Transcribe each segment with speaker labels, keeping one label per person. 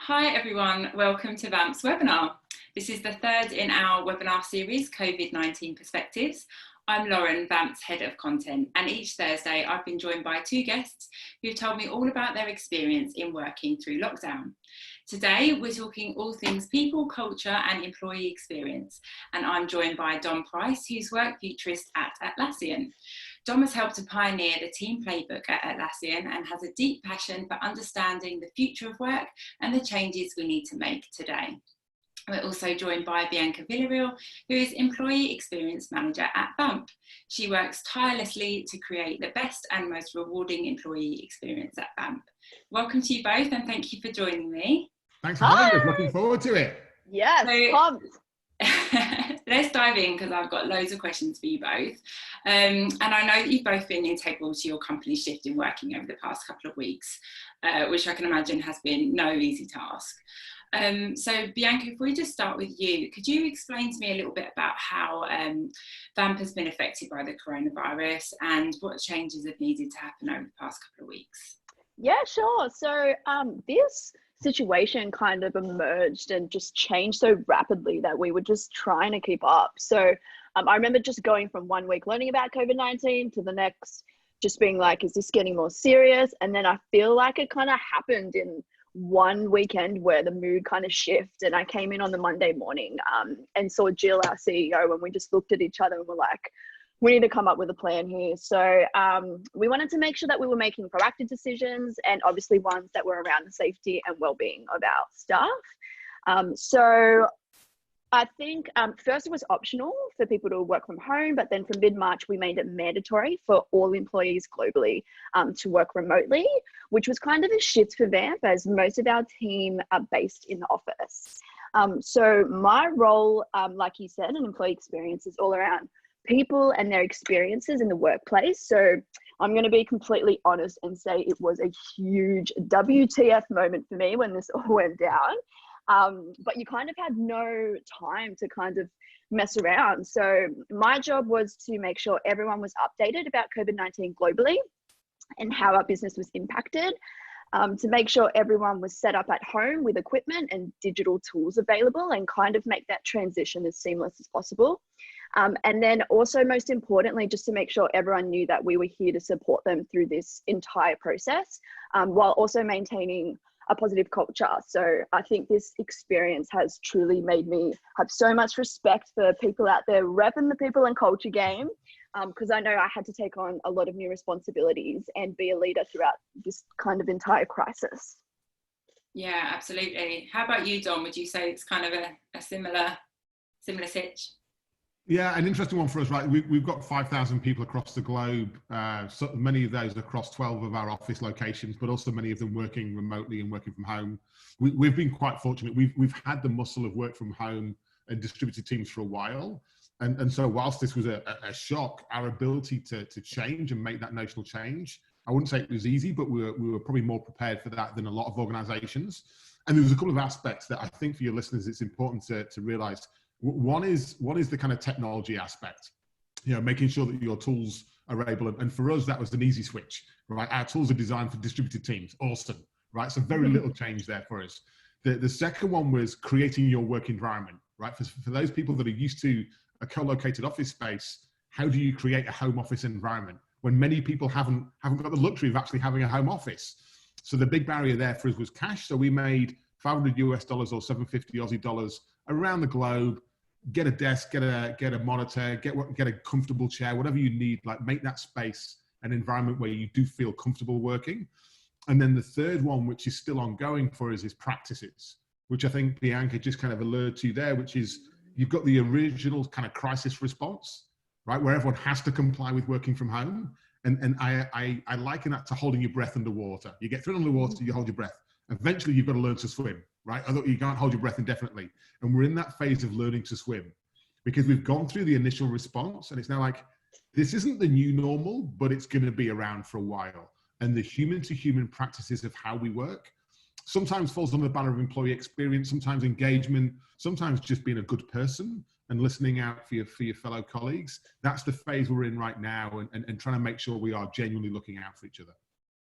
Speaker 1: Hi everyone, welcome to Vamp's webinar. This is the third in our webinar series, COVID-19 Perspectives. I'm Lauren, Vamp's Head of Content, and each Thursday I've been joined by two guests who've told me all about their experience in working through lockdown. Today we're talking all things people, culture and employee experience, and I'm joined by Dom Price, who's worked Futurist at Atlassian. Dom has helped to pioneer the team playbook at Atlassian and has a deep passion for understanding the future of work and the changes we need to make today. We're also joined by Bianca Villareal, who is Employee Experience Manager at Vamp. She works tirelessly to create the best and most rewarding employee experience at Vamp. Welcome to you both and thank you for joining me.
Speaker 2: Thanks for having us, looking forward to it.
Speaker 3: Yes, pumped.
Speaker 1: Let's dive in because I've got loads of questions for you both. And I know that you've both been integral to your company's shift in working over the past couple of weeks, which I can imagine has been no easy task. So Bianca, if we just start with you, could you explain to me a little bit about how Vamp has been affected by the coronavirus and what changes have needed to happen over the past couple of weeks?
Speaker 3: Yeah, sure. So this situation kind of emerged and just changed so rapidly that we were just trying to keep up. So I remember just going from 1 week learning about COVID-19 to the next, just being like, is this getting more serious? And then I feel like it kind of happened in one weekend where the mood kind of shifted, and I came in on the Monday morning and saw Jill, our CEO, and we just looked at each other and were like, we need to come up with a plan here. So we wanted to make sure that we were making proactive decisions and obviously ones that were around the safety and well-being of our staff. So I think first it was optional for people to work from home, but then from mid-March, we made it mandatory for all employees globally to work remotely, which was kind of a shift for Vamp as most of our team are based in the office. So my role, like you said, in employee experience is all around people and their experiences in the workplace. So I'm going to be completely honest and say it was a huge WTF moment for me when this all went down. But you kind of had no time to kind of mess around. So my job was to make sure everyone was updated about COVID-19 globally and how our business was impacted, to make sure everyone was set up at home with equipment and digital tools available and kind of make that transition as seamless as possible. And then also, most importantly, just to make sure everyone knew that we were here to support them through this entire process, while also maintaining a positive culture. So I think this experience has truly made me have so much respect for people out there repping the people and culture game, because I know I had to take on a lot of new responsibilities and be a leader throughout this kind of entire crisis.
Speaker 1: Yeah, absolutely. How about you, Dom? Would you say it's kind of a similar sitch?
Speaker 2: Yeah, an interesting one for us, right? We've got 5,000 people across the globe, so many of those across 12 of our office locations, but also many of them working remotely and working from home. We've been quite fortunate. We've had the muscle of work from home and distributed teams for a while. And so whilst this was a shock, our ability to change and make that notional change, I wouldn't say it was easy, but we were probably more prepared for that than a lot of organizations. And there was a couple of aspects that I think for your listeners, it's important to realize. One is the kind of technology aspect, making sure that your tools are able, and for us, that was an easy switch, right? Our tools are designed for distributed teams. Awesome, right? So very little change there for us. The second one was creating your work environment, right? For those people that are used to a co-located office space, how do you create a home office environment when many people haven't got the luxury of actually having a home office? So the big barrier there for us was cash. So we made $500 US or 750 Aussie dollars around the globe. Get a desk, get a monitor, get a comfortable chair, whatever you need, like make that space an environment where you do feel comfortable working. And then the third one, which is still ongoing for us, is practices, which I think Bianca just kind of alluded to there, which is you've got the original kind of crisis response, right, where everyone has to comply with working from home. And I liken that to holding your breath underwater. You get thrown underwater, you hold your breath. Eventually, you've got to learn to swim, right? Although you can't hold your breath indefinitely. And we're in that phase of learning to swim because we've gone through the initial response and it's now like, this isn't the new normal, but it's going to be around for a while. And the human-to-human practices of how we work sometimes falls under the banner of employee experience, sometimes engagement, sometimes just being a good person and listening out for your fellow colleagues. That's the phase we're in right now and trying to make sure we are genuinely looking out for each other.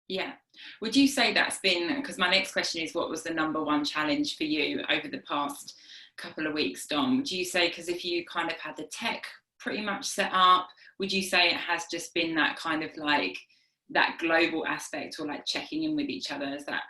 Speaker 1: Yeah. Would you say that's been, because my next question is, what was the number one challenge for you over the past couple of weeks, Dom? Would you say, because if you kind of had the tech pretty much set up, would you say it has just been that kind of like that global aspect, or like checking in with each other? Is that?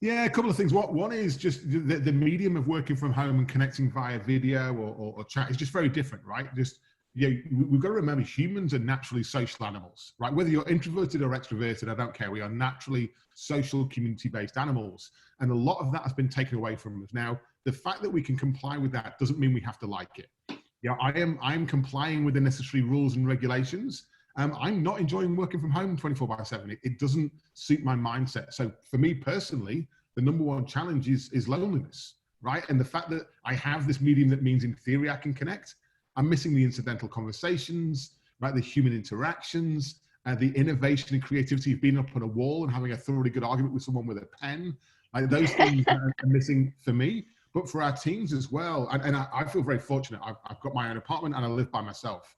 Speaker 2: Yeah, a couple of things. One is just the medium of working from home and connecting via video or chat is just very different, right? Just, yeah, we've got to remember humans are naturally social animals, right? Whether you're introverted or extroverted, I don't care. We are naturally social, community-based animals. And a lot of that has been taken away from us. Now, the fact that we can comply with that doesn't mean we have to like it. Yeah, I am complying with the necessary rules and regulations. I'm not enjoying working from home 24/7. It doesn't suit my mindset. So for me personally, the number one challenge is loneliness, right? And the fact that I have this medium that means in theory I can connect, I'm missing the incidental conversations, right? The human interactions, the innovation and creativity of being up on a wall and having a thoroughly good argument with someone with a pen. Like those things are missing for me, but for our teams as well. And I feel very fortunate. I've got my own apartment and I live by myself.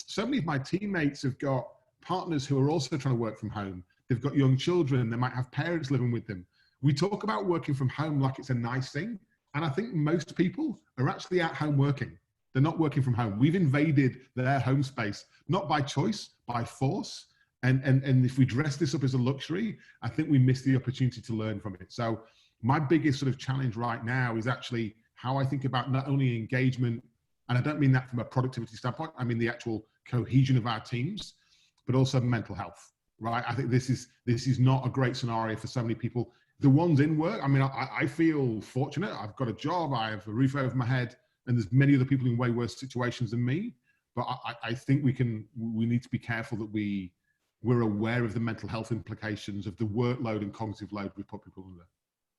Speaker 2: So many of my teammates have got partners who are also trying to work from home. They've got young children. They might have parents living with them. We talk about working from home like it's a nice thing. And I think most people are actually at home working. They're not working from home. We've invaded their home space, not by choice, by force. And if we dress this up as a luxury, I think we miss the opportunity to learn from it. So my biggest sort of challenge right now is actually how I think about not only engagement, and I don't mean that from a productivity standpoint, I mean the actual cohesion of our teams, but also mental health, right? I think this is not a great scenario for so many people. The ones in work, I mean, I feel fortunate. I've got a job, I have a roof over my head, and there's many other people in way worse situations than me. But I think we need to be careful that we're aware of the mental health implications of the workload and cognitive load we put people under.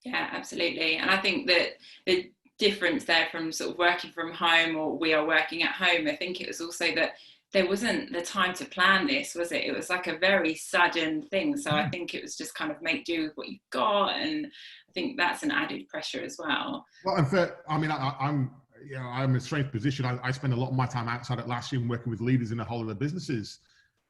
Speaker 1: Yeah, absolutely. And I think that the difference there from sort of working from home or we are working at home, I think it was also that there wasn't the time to plan this, was it? It was like a very sudden thing. So I think it was just kind of make do with what you've got. And I think that's an added pressure as well.
Speaker 2: Well, and I'm in a strange position. I spend a lot of my time outside Atlassian working with leaders in a whole lot of businesses.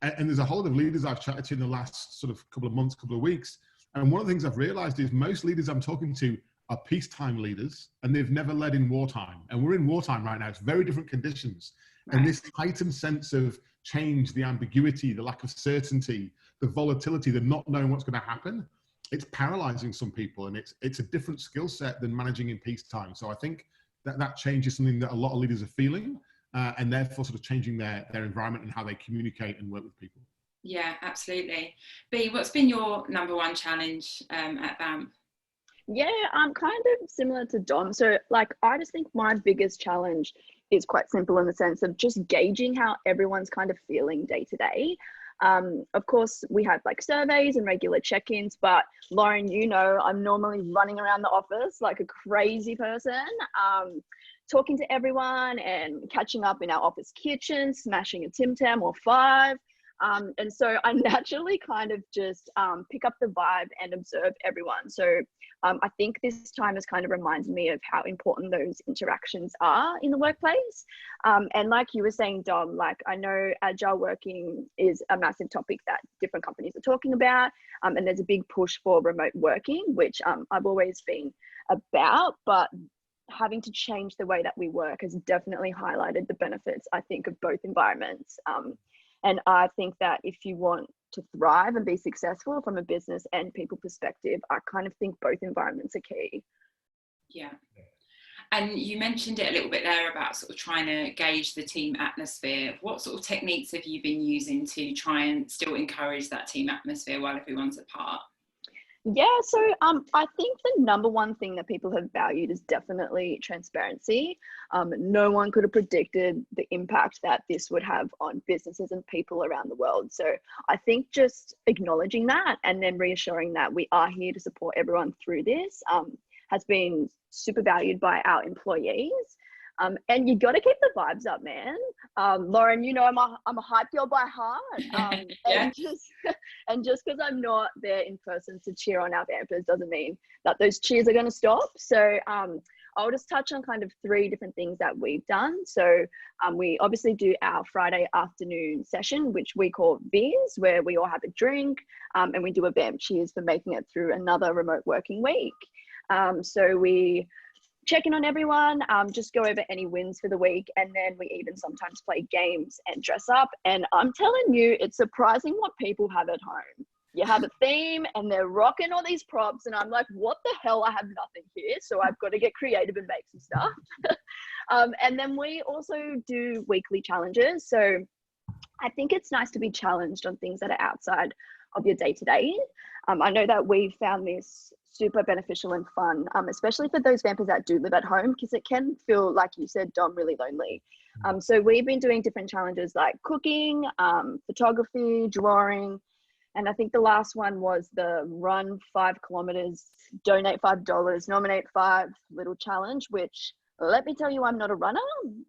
Speaker 2: And there's a whole lot of leaders I've chatted to in the last sort of couple of months, couple of weeks. And one of the things I've realized is most leaders I'm talking to are peacetime leaders, and they've never led in wartime. And we're in wartime right now. It's very different conditions. Right. And this heightened sense of change, the ambiguity, the lack of certainty, the volatility, the not knowing what's going to happen, it's paralyzing some people. And it's a different skill set than managing in peacetime. So I think that change is something that a lot of leaders are feeling, and therefore sort of changing their environment and how they communicate and work with people.
Speaker 1: Yeah, absolutely. B, what's been your number one challenge at Vamp?
Speaker 3: Yeah, I'm kind of similar to Dom. So like, I just think my biggest challenge is quite simple in the sense of just gauging how everyone's kind of feeling day to day. Of course, we have like surveys and regular check-ins, but Lauren, you know, I'm normally running around the office like a crazy person, talking to everyone and catching up in our office kitchen, smashing a Tim Tam or 5. And so I naturally kind of just pick up the vibe and observe everyone. So I think this time has kind of reminded me of how important those interactions are in the workplace. And like you were saying, Dom, like I know agile working is a massive topic that different companies are talking about. And there's a big push for remote working, which I've always been about, but having to change the way that we work has definitely highlighted the benefits, I think, of both environments. And I think that if you want to thrive and be successful from a business and people perspective, I kind of think both environments are key.
Speaker 1: Yeah. And you mentioned it a little bit there about sort of trying to gauge the team atmosphere. What sort of techniques have you been using to try and still encourage that team atmosphere while everyone's apart?
Speaker 3: Yeah, so I think the number one thing that people have valued is definitely transparency. No one could have predicted the impact that this would have on businesses and people around the world. So I think just acknowledging that and then reassuring that we are here to support everyone through this has been super valued by our employees. And you got to keep the vibes up, man. Lauren, you know, I'm a hype girl by heart.
Speaker 1: Yeah.
Speaker 3: And just because I'm not there in person to cheer on our vampers doesn't mean that those cheers are going to stop. So I'll just touch on kind of 3 different things that we've done. So we obviously do our Friday afternoon session, which we call Beers, where we all have a drink, and we do a Vamp cheers for making it through another remote working week. So we check in on everyone, just go over any wins for the week, and then we even sometimes play games and dress up. And I'm telling you, it's surprising what people have at home. You have a theme and they're rocking all these props, and I'm like, what the hell? I have nothing here, so I've got to get creative and make some stuff. And then we also do weekly challenges. So I think it's nice to be challenged on things that are outside of your day-to-day. I know that we found this super beneficial and fun, especially for those vampers that do live at home, because it can feel, like you said, Dom, really lonely. So we've been doing different challenges like cooking, photography, drawing, and I think the last one was the run 5 kilometers, donate $5, nominate 5 little challenge, which, let me tell you, I'm not a runner.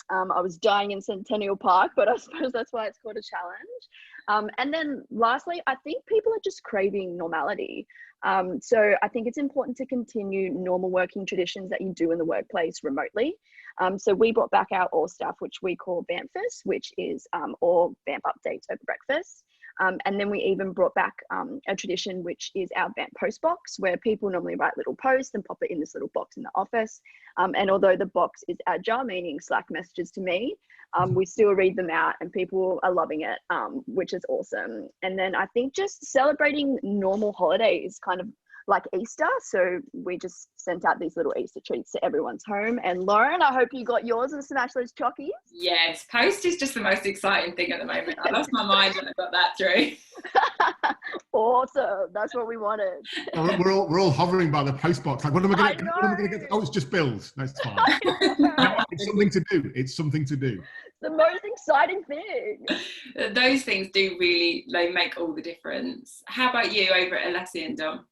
Speaker 3: I was dying in Centennial Park, but I suppose that's why it's called a challenge. And then lastly, I think people are just craving normality. So I think it's important to continue normal working traditions that you do in the workplace remotely. So we brought back our all staff, which we call Vampfest, which is all Vamp updates over breakfast. And then we even brought back a tradition, which is our Vamp post box, where people normally write little posts and pop it in this little box in the office. And although the box is agile, meaning Slack messages to me, we still read them out and people are loving it, which is awesome. And then I think just celebrating normal holidays, kind of like Easter. So we just sent out these little Easter treats to everyone's home. And Lauren, I hope you got yours and smashed those chockies.
Speaker 1: Yes, post is just the most exciting thing at the moment. I lost my mind when I got that through.
Speaker 3: Awesome, that's what we wanted.
Speaker 2: We're all hovering by the post box. Like, what am I going to get? Oh, it's just bills. No, it's fine. It's something to do. It's something to do.
Speaker 3: The most exciting thing.
Speaker 1: Those things do really make all the difference. How about you over at Atlassian, Dom?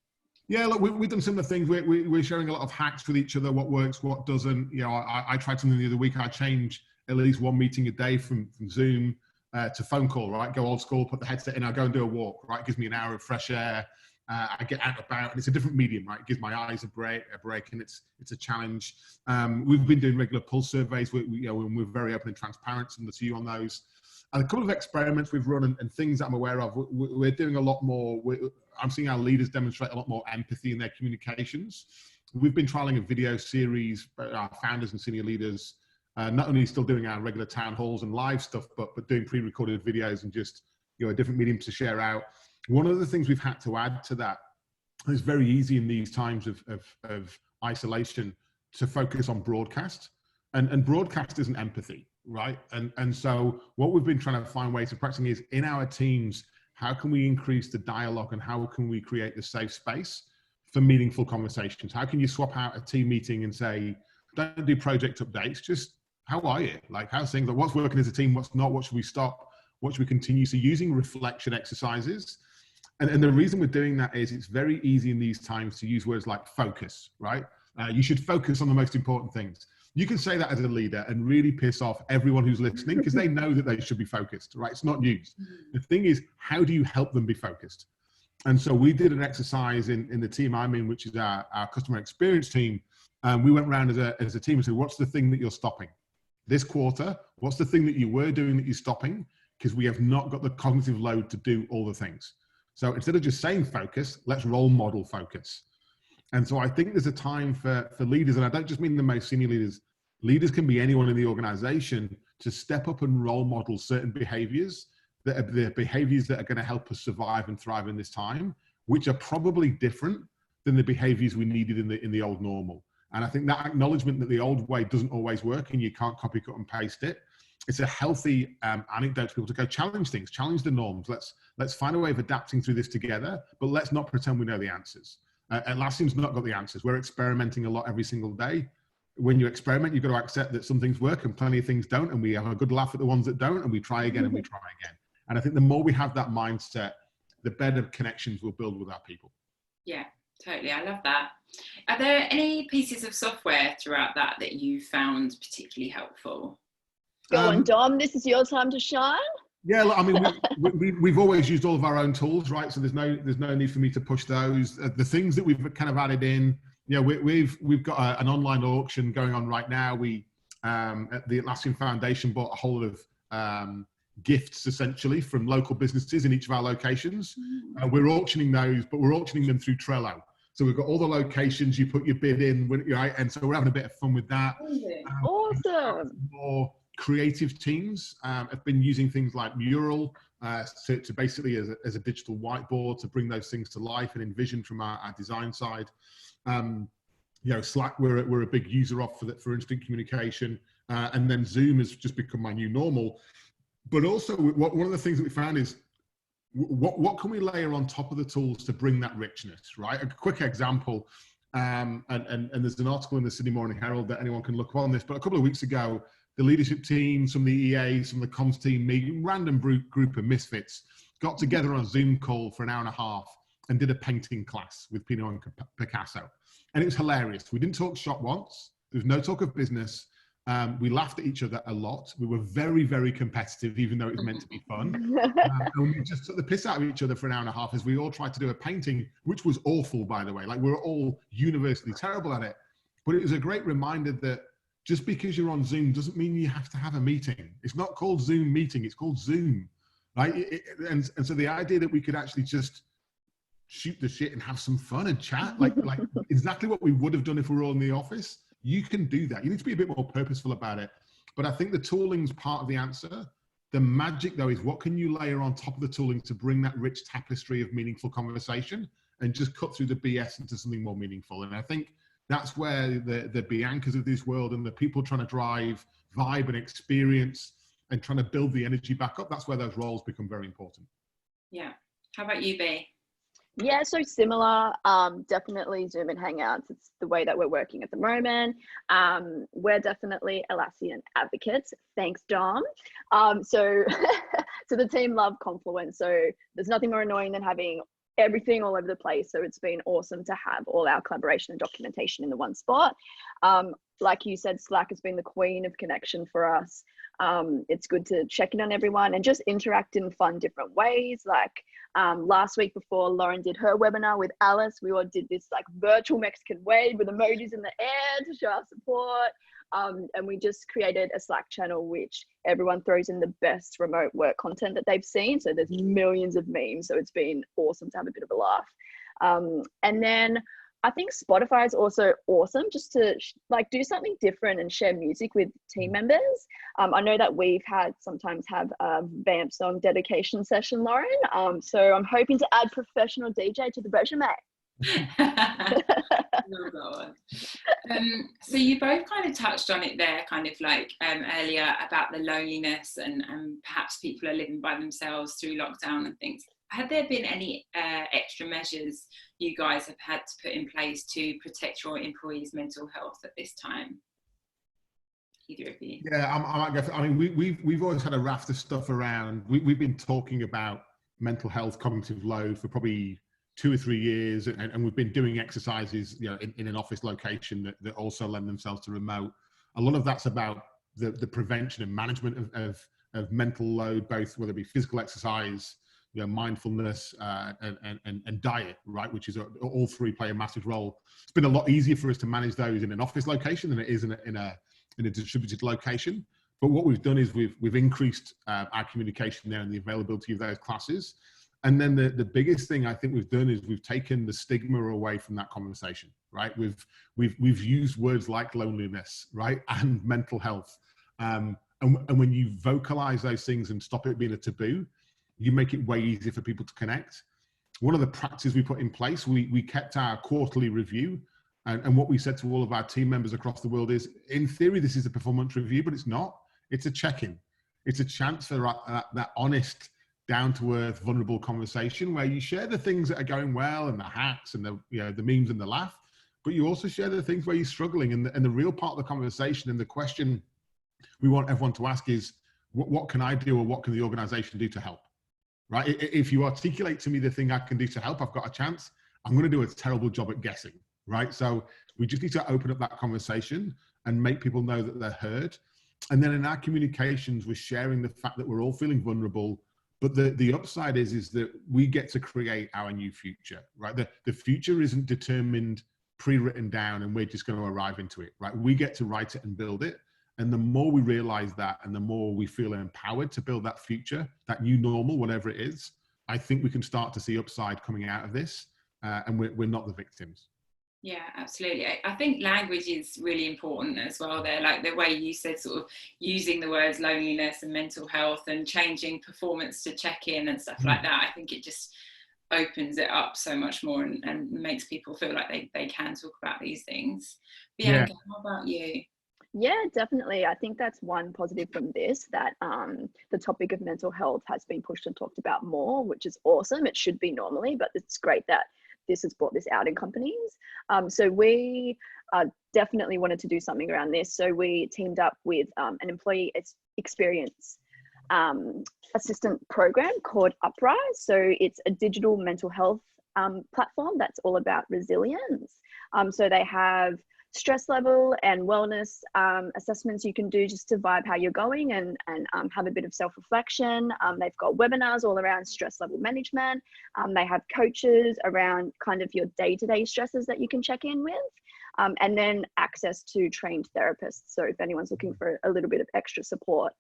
Speaker 2: Yeah, look, we've done similar things. We're sharing a lot of hacks with each other, what works, what doesn't. You know, I tried something the other week. I changed at least 1 meeting a day from Zoom to phone call, right? Go old school, put the headset in, I go and do a walk, right? It gives me an hour of fresh air. I get out and about, and it's a different medium, right? It gives my eyes a break, and it's a challenge. We've been doing regular pulse surveys. We're very open and transparent, similar to you on those. And a couple of experiments we've run and things that I'm aware of. We're doing a lot more. I'm seeing our leaders demonstrate a lot more empathy in their communications. We've been trialing a video series, our founders and senior leaders, not only still doing our regular town halls and live stuff, but doing pre-recorded videos and just, a different medium to share out. One of the things we've had to add to that is very easy in these times of isolation to focus on broadcast, and broadcast isn't empathy, right? And so what we've been trying to find ways of practicing is in our teams, how can we increase the dialogue and how can we create the safe space for meaningful conversations? How can you swap out a team meeting and say, don't do project updates, just how are you? Like, how's things? Like, what's working as a team? What's not? What should we stop? What should we continue? So using reflection exercises. And the reason we're doing that is it's very easy in these times to use words like focus, right? You should focus on the most important things. You can say that as a leader and really piss off everyone who's listening because they know that they should be focused, right? It's not news. The thing is, how do you help them be focused? And so we did an exercise in the team I'm in, which is our customer experience team. We went around as a team and said, what's the thing that you're stopping this quarter? What's the thing that you were doing that you're stopping? Because we have not got the cognitive load to do all the things. So instead of just saying focus, let's role model focus. And so I think there's a time for leaders, and I don't just mean the most senior leaders. Leaders can be anyone in the organization to step up and role model certain behaviors that are the behaviors that are going to help us survive and thrive in this time, which are probably different than the behaviors we needed in the old normal. And I think that acknowledgement that the old way doesn't always work and you can't copy, cut and paste it. It's a healthy anecdote to people to go challenge things, challenge the norms. Let's find a way of adapting through this together, but let's not pretend we know the answers. Atlassian's not got the answers. We're experimenting a lot every single day. When you experiment, you've got to accept that some things work and plenty of things don't, and we have a good laugh at the ones that don't, and we try again and we try again. And I think the more we have that mindset, the better connections we'll build with our people.
Speaker 1: Yeah, totally. I love that. Are there any pieces of software throughout that you found particularly helpful?
Speaker 3: Go on, Dom. This is your time to shine.
Speaker 2: Yeah, look, I mean, we've always used all of our own tools, right? So there's no need for me to push those. The things that we've kind of added in, Yeah, we've got an online auction going on right now. We at the Atlassian Foundation bought a whole lot of gifts essentially from local businesses in each of our locations. We're auctioning those, but we're auctioning them through Trello. So we've got all the locations, you put your bid in, right? And so we're having a bit of fun with that.
Speaker 3: Awesome.
Speaker 2: More creative teams have been using things like Mural to basically as a digital whiteboard to bring those things to life and envision from our design side. Slack we're a big user of for instant communication, and then Zoom has just become my new normal. But also, one of the things that we found is what can we layer on top of the tools to bring that richness, right? A quick example, and there's an article in the Sydney Morning Herald that anyone can look on this, but a couple of weeks ago, the leadership team, some of the EAs, some of the comms team, me, random group of misfits, got together on a Zoom call for an hour and a half and did a painting class with Pinot and Picasso. And it was hilarious. We didn't talk shop once. There was no talk of business. We laughed at each other a lot. We were very, very competitive, even though it was meant to be fun. And we just took the piss out of each other for an hour and a half as we all tried to do a painting, which was awful, by the way. Like, we were all universally terrible at it. But it was a great reminder that just because you're on Zoom doesn't mean you have to have a meeting. It's not called Zoom meeting, it's called Zoom, right? And so the idea that we could actually just shoot the shit and have some fun and chat, like exactly what we would have done if we were all in the office, you can do that. You need to be a bit more purposeful about it. But I think the tooling's part of the answer. The magic, though, is what can you layer on top of the tooling to bring that rich tapestry of meaningful conversation and just cut through the BS into something more meaningful. And I think that's where the Biancas of this world and the people trying to drive vibe and experience and trying to build the energy back up, that's where those roles become very important.
Speaker 1: Yeah. How about you, B?
Speaker 3: Yeah, so similar. Definitely Zoom and Hangouts. It's the way that we're working at the moment. We're definitely Atlassian advocates. Thanks, Dom. So the team love Confluence. So there's nothing more annoying than having everything all over the place. So it's been awesome to have all our collaboration and documentation in the one spot. Like you said, Slack has been the queen of connection for us. It's good to check in on everyone and just interact in fun, different ways. Like last week before Lauren did her webinar with Alice, we all did this like virtual Mexican wave with emojis in the air to show our support. And we just created a Slack channel, which everyone throws in the best remote work content that they've seen. So there's millions of memes. So it's been awesome to have a bit of a laugh. And then I think Spotify is also awesome just to like do something different and share music with team members. I know that we've sometimes have a Vamp song dedication session, Lauren. So I'm hoping to add professional DJ to the resume.
Speaker 1: So you both kind of touched on it there, kind of like earlier about the loneliness and perhaps people are living by themselves through lockdown and things. Have there been any extra measures you guys have had to put in place to protect your employees' mental health at this time? Either of you?
Speaker 2: Yeah, I might go. I mean, we've always had a raft of stuff around. We've been talking about mental health, cognitive load for probably 2 or 3 years, and we've been doing exercises, in an office location that also lend themselves to remote. A lot of that's about the prevention and management of mental load, both whether it be physical exercise, mindfulness, and diet, right? Which is all three play a massive role. It's been a lot easier for us to manage those in an office location than it is in a distributed location. But what we've done is we've increased our communication there and the availability of those classes. And then the biggest thing I think we've done is we've taken the stigma away from that conversation, right? We've used words like loneliness, right, and mental health. And when you vocalize those things and stop it being a taboo, you make it way easier for people to connect. One of the practices we put in place, we kept our quarterly review. And what we said to all of our team members across the world is, in theory, this is a performance review, but it's not. It's a check-in. It's a chance for that honest, down-to-earth, vulnerable conversation where you share the things that are going well and the hacks and the memes and the laugh, but you also share the things where you're struggling. And the real part of the conversation and the question we want everyone to ask is, what can I do or what can the organization do to help? Right? If you articulate to me the thing I can do to help, I've got a chance. I'm going to do a terrible job at guessing, right? So we just need to open up that conversation and make people know that they're heard. And then in our communications, we're sharing the fact that we're all feeling vulnerable. But the upside is that we get to create our new future, right? The future isn't determined pre-written down and we're just going to arrive into it, right? We get to write it and build it. And the more we realize that, and the more we feel empowered to build that future, that new normal, whatever it is, I think we can start to see upside coming out of this, and we're not the victims.
Speaker 1: Yeah, absolutely. I think language is really important as well there, like the way you said, sort of using the words loneliness and mental health and changing performance to check-in and stuff like that. I think it just opens it up so much more and makes people feel like they can talk about these things. Bianca, how about you?
Speaker 3: Yeah, definitely. I think that's one positive from this, that the topic of mental health has been pushed and talked about more, which is awesome. It should be normally, but it's great that this has brought this out in companies. So we definitely wanted to do something around this. So we teamed up with an employee experience assistant program called Uprise. So it's a digital mental health platform that's all about resilience. So they have stress level and wellness assessments you can do just to vibe how you're going and have a bit of self-reflection. They've got webinars all around stress level management. They have coaches around kind of your day-to-day stresses that you can check in with. And then access to trained therapists. So if anyone's looking for a little bit of extra support,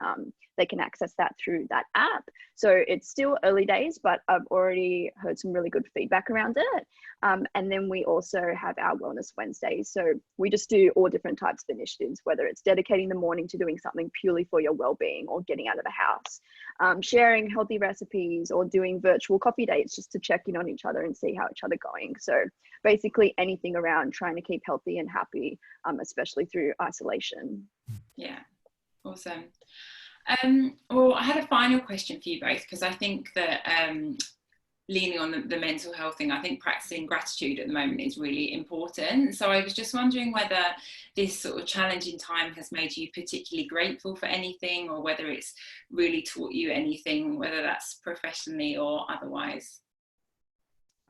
Speaker 3: they can access that through that app. So it's still early days, but I've already heard some really good feedback around it. And then we also have our Wellness Wednesdays. So we just do all different types of initiatives, whether it's dedicating the morning to doing something purely for your well-being or getting out of the house, sharing healthy recipes, or doing virtual coffee dates just to check in on each other and see how each other going. So basically anything around trying to keep healthy and happy, especially through isolation.
Speaker 1: Yeah, awesome. Well, I had a final question for you both, because I think that leaning on the mental health thing, I think practicing gratitude at the moment is really important. So I was just wondering whether this sort of challenging time has made you particularly grateful for anything, or whether it's really taught you anything, whether that's professionally or otherwise.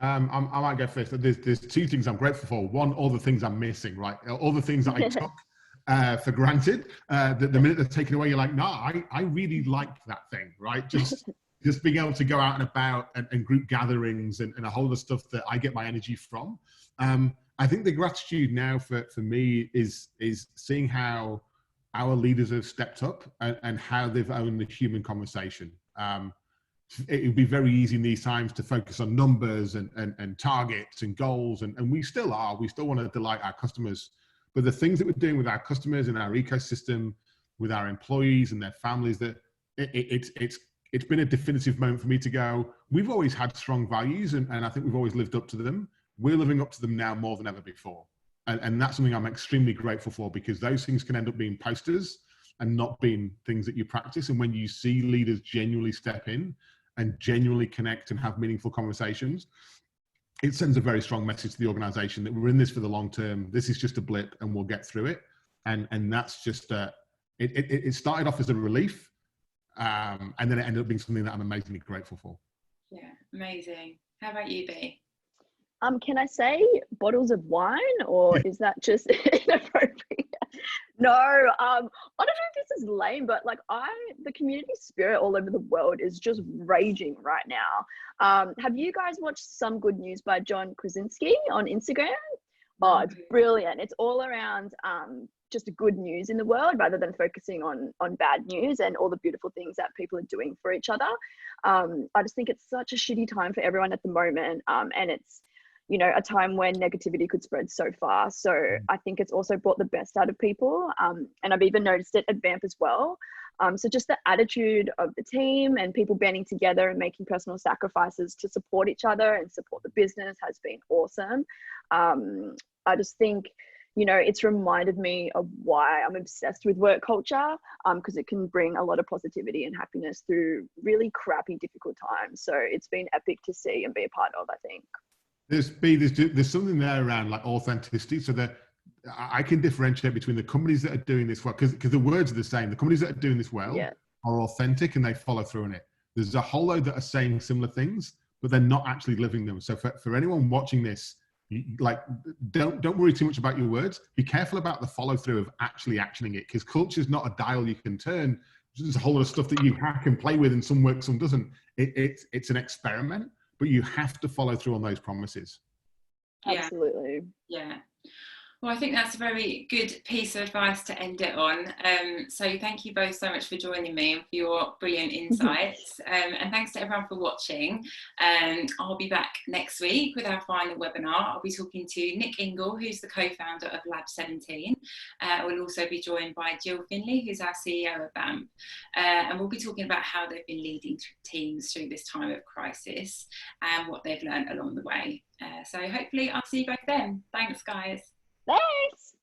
Speaker 2: I might go first. There's two things I'm grateful for. One, all the things I'm missing, right? All the things that I took for granted. The minute they're taken away, you're like, no, I really liked that thing, right? Just being able to go out and about and group gatherings and a whole lot of stuff that I get my energy from. I think the gratitude now for me is seeing how our leaders have stepped up and how they've owned the human conversation. It would be very easy in these times to focus on numbers and targets and goals, and we still are. We still want to delight our customers, but the things that we're doing with our customers and our ecosystem, with our employees and their families, that it's been a definitive moment for me to go, we've always had strong values, and I think we've always lived up to them. We're living up to them now more than ever before, and that's something I'm extremely grateful for, because those things can end up being posters and not being things that you practice. And when you see leaders genuinely step in and genuinely connect and have meaningful conversations, it sends a very strong message to the organization that we're in this for the long term. This is just a blip and we'll get through it. And that's just, it started off as a relief, and then it ended up being something that I'm amazingly grateful for. Yeah,
Speaker 1: amazing. How about you, B?
Speaker 3: Can I say bottles of wine, or is that just inappropriate? No, I don't know if this is lame, but like the community spirit all over the world is just raging right now. Have you guys watched Some Good News by John Krasinski on Instagram? Oh, it's brilliant. It's all around just good news in the world, rather than focusing on bad news and all the beautiful things that people are doing for each other. I just think it's such a shitty time for everyone at the moment, and it's, you know, a time when negativity could spread so far. So I think it's also brought the best out of people. And I've even noticed it at Vamp as well. So just the attitude of the team and people banding together and making personal sacrifices to support each other and support the business has been awesome. I just think, you know, it's reminded me of why I'm obsessed with work culture, because it can bring a lot of positivity and happiness through really crappy, difficult times. So it's been epic to see and be a part of, I think.
Speaker 2: There's something there around like authenticity, so that I can differentiate between the companies that are doing this well, because the words are the same. The companies that are doing this well are authentic and they follow through on it. There's a whole load that are saying similar things, but they're not actually living them. So for anyone watching this, like don't worry too much about your words. Be careful about the follow through of actually actioning it, because culture is not a dial you can turn. There's a whole lot of stuff that you hack and play with, and some works, some doesn't. It's an experiment. But you have to follow through on those promises.
Speaker 3: Absolutely.
Speaker 1: Yeah. Well, I think that's a very good piece of advice to end it on. So thank you both so much for joining me and for your brilliant insights. And thanks to everyone for watching. I'll be back next week with our final webinar. I'll be talking to Nick Ingle, who's the co-founder of Lab 17. We'll also be joined by Jill Finley, who's our CEO of Vamp. And we'll be talking about how they've been leading teams through this time of crisis and what they've learned along the way. So hopefully I'll see you both then. Thanks, guys.
Speaker 3: Thanks.